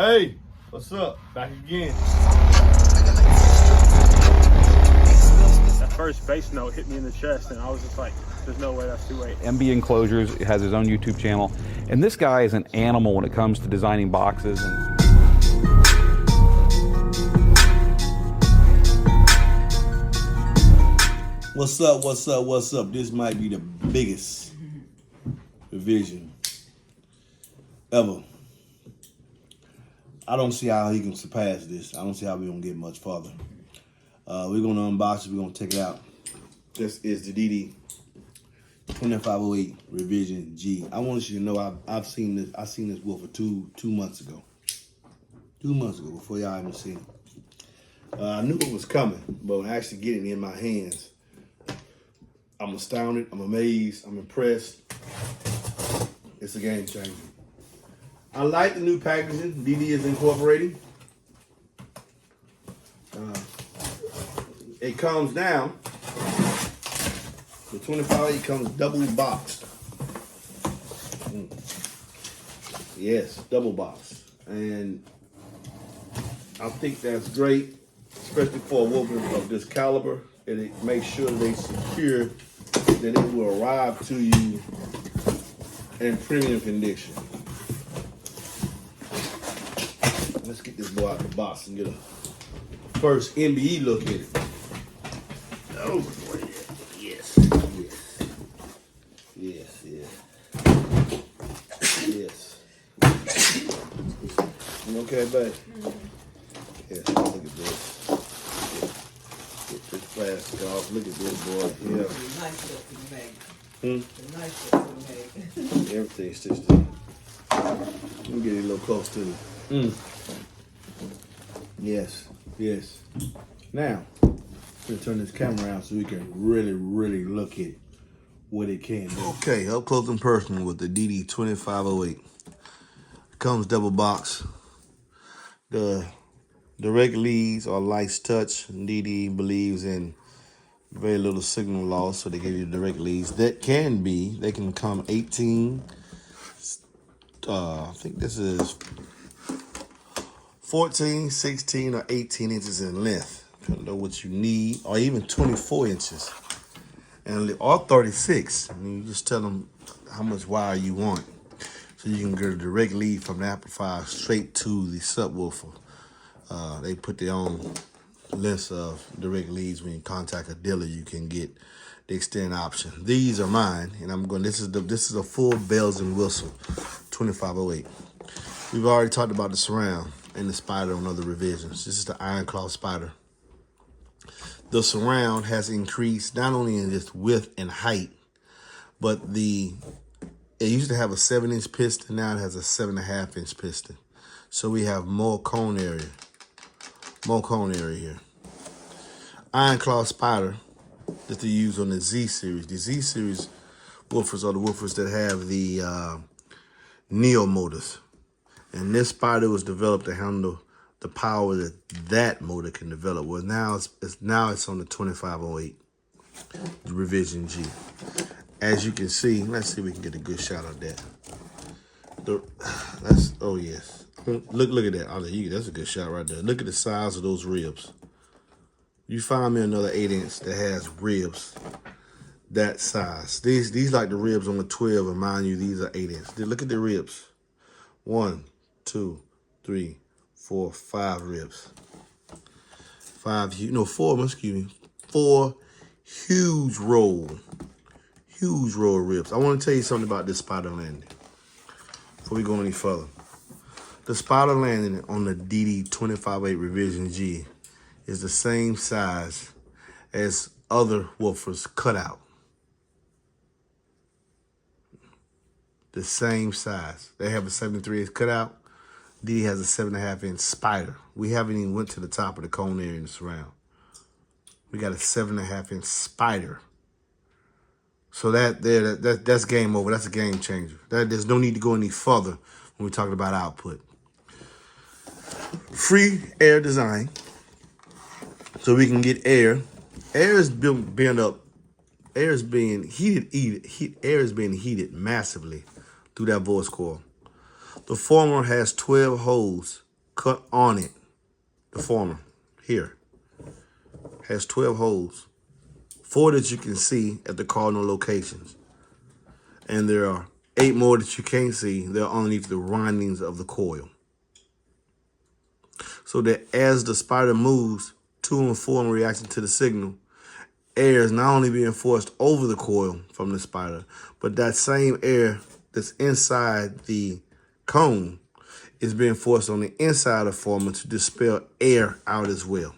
Hey, what's up? Back again. That first bass note hit me in the chest, and I was just like, there's no way that's 2.8. MB Enclosures has his own YouTube channel, and this guy is an animal when it comes to designing boxes. What's up? What's up? What's up? This might be the biggest revision ever. I don't see how he can surpass this. I don't see how we're gonna get much farther. We're gonna unbox it. We're gonna take it out. This is the DD 2508 Revision G. I want you to know I've seen this. I seen this woofer two months ago. 2 months ago, before y'all even seen it. I knew it was coming, but when I actually get it in my hands, I'm astounded. I'm amazed. I'm impressed. It's a game changer. I like the new packaging DD is incorporating. It comes down. The 25 comes double boxed. Yes, double boxed. And I think that's great, especially for a woofer of this caliber. And it makes sure they secure that it will arrive to you in premium condition. Let's get this boy out the box and get a first MBE look at it. Oh boy, yes, yes, You okay, babe? Yes, look at this. Get this plastic off. Look at this boy. Yeah. Nice looking bag. Nice looking bag. Everything's stitched in. Let me get it a little close to it. Yes. Now, I'm gonna turn this camera around so we can really look at what it can do. Okay, up close and personal with the DD 2508. Comes double box. The direct leads are light touch. DD believes in very little signal loss, so they give you direct leads. They can come 18. I think this is 14, 16, or 18 inches in length. Depending on what you need, or even 24 inches, or 36. And you just tell them how much wire you want, so you can get a direct lead from the amplifier straight to the subwoofer. They put their own list of direct leads. When you contact a dealer, you can get the extend option. These are mine, and I'm going. This is a full bells and whistle 2508. We've already talked about the surround and the spider on other revisions. This is the iron claw spider. The surround has increased not only in its width and height, but it used to have a 7-inch piston. Now it has a 7.5-inch piston. So we have more cone area. More cone area here. Iron claw spider that they use on the Z series. The Z series woofers are the woofers that have the Neo motors. And this spider was developed to handle the power that motor can develop. Well, now it's on the 2508 Revision G. As you can see, let's see if we can get a good shot of that. Oh yes, look at that. That's a good shot right there. Look at the size of those ribs. You find me another 8-inch that has ribs that size. These like the ribs on the 12, and mind you, these are 8-inch. Look at the ribs. 1, 2, 3, 4, 5 ribs. 4, excuse me. 4 huge roll of ribs. I want to tell you something about this spider landing before we go any further. The spider landing on the DD 2508 Revision G is the same size as other woofers cut out. The same size. They have a 73-inch cutout. DD has a 7.5-inch spider. We haven't even went to the top of the cone area in the surround. We got a 7.5-inch spider. So that's game over. That's a game changer. There's no need to go any further when we're talking about output. Free air design, so we can get air. Air is being up. Air is being heated. Air is being heated massively through that voice coil. The former has 12 holes cut on it. The former here has 12 holes, 4 that you can see at the cardinal locations, and there are 8 more that you can't see. They're underneath the windings of the coil. So that as the spider moves to and fro in reaction to the signal, air is not only being forced over the coil from the spider, but that same air that's inside the cone is being forced on the inside of the former to dispel air out as well.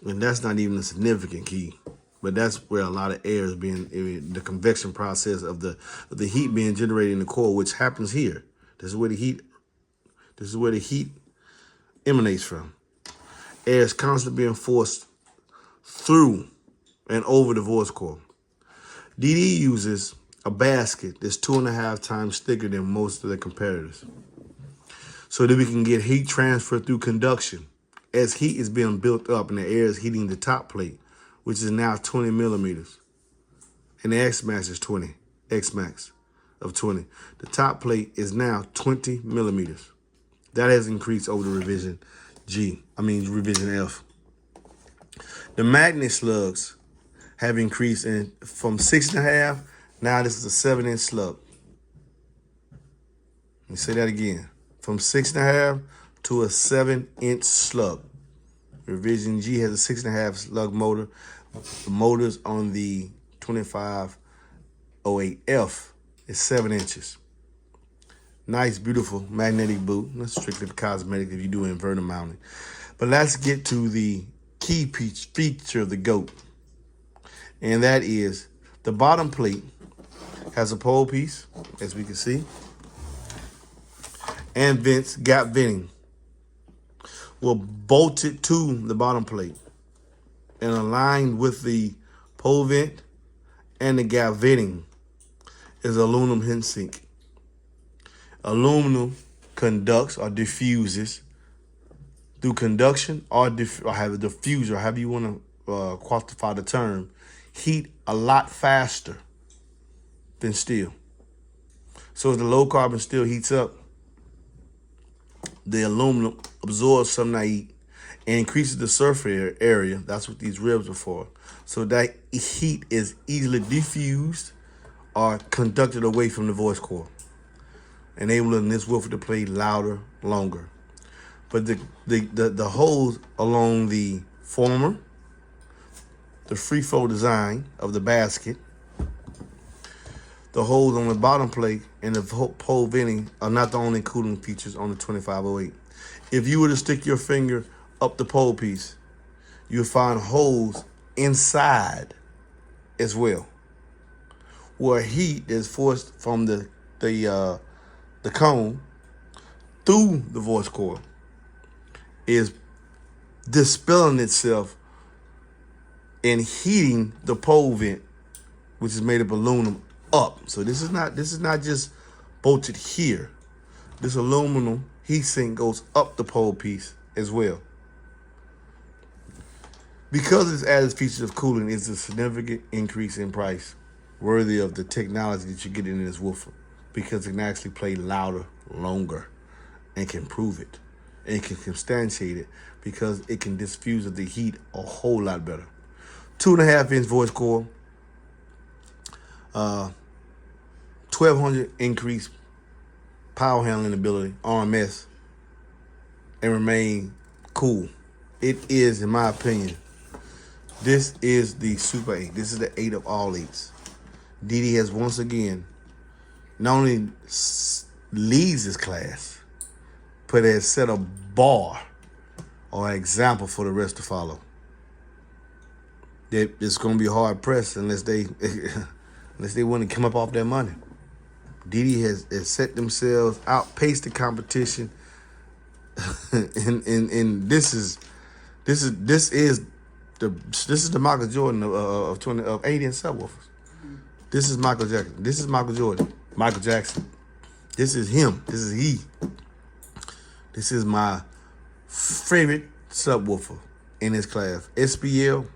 And that's not even a significant key, but that's where a lot of air is being, the convection process of the heat being generated in the coil, which happens here. This is where the heat emanates from. Air is constantly being forced through and over the voice coil. DD uses a basket that's 2.5 times thicker than most of the competitors, so that we can get heat transfer through conduction. As heat is being built up and the air is heating the top plate, which is now 20 millimeters, and the X-max is 20, X-max of 20. The top plate is now 20 millimeters. That has increased over the revision F. The magnet slugs have increased from 6.5. Now this is a 7-inch slug. Let me say that again. From 6.5 to a 7-inch slug. Revision G has a 6.5 slug motor. The motors on the 2508F is 7 inches. Nice, beautiful magnetic boot. That's strictly for cosmetic if you do inverter mounting. But let's get to the key feature of the GOAT. And that is the bottom plate has a pole piece, as we can see, and vents, gap venting, will bolt it to the bottom plate and aligned with the pole vent and the gap venting is aluminum heat sink. Aluminum conducts or diffuses through conduction or have a diffuser, however you want to quantify the term, heat a lot faster than steel. So as the low carbon steel heats up, the aluminum absorbs some of that heat and increases the surface area. That's what these ribs are for. So that heat is easily diffused or conducted away from the voice coil, enabling this woofer to play louder, longer. But the holes along the former, the free flow design of the basket, the holes on the bottom plate, and the pole venting are not the only cooling features on the 2508. If you were to stick your finger up the pole piece, you'll find holes inside as well, where heat is forced from the cone through the voice coil is dispelling itself and heating the pole vent, which is made of aluminum, up. So this is not just bolted here. This aluminum heat sink goes up the pole piece as well. Because of its added features of cooling, it's a significant increase in price, worthy of the technology that you get in this woofer, because it can actually play louder, longer, and can prove it, and can substantiate it, because it can diffuse the heat a whole lot better. 2.5-inch voice coil, 1,200 increased power handling ability, RMS, and remain cool. It is, in my opinion, this is the Super 8. This is the 8 of all 8s. DD has once again not only leads this class, but has set a bar or an example for the rest to follow. It's going to be hard pressed unless they want to come up off their money. DD has set themselves, outpaced the competition, and this is the Michael Jordan of 8-inch subwoofers. This is Michael Jackson. This is Michael Jordan. Michael Jackson. This is him. This is he. This is my favorite subwoofer in this class. SPL,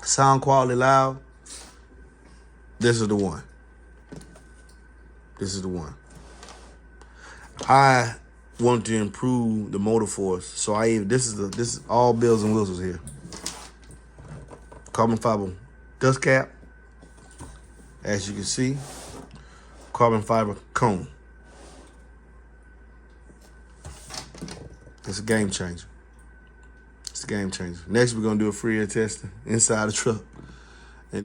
sound quality loud. This is the one. This is the one. I want to improve the motor force. So this is all bells and whistles here. Carbon fiber dust cap, as you can see. Carbon fiber cone. It's a game changer. It's a game changer. Next, we're gonna do a free air testing inside the truck.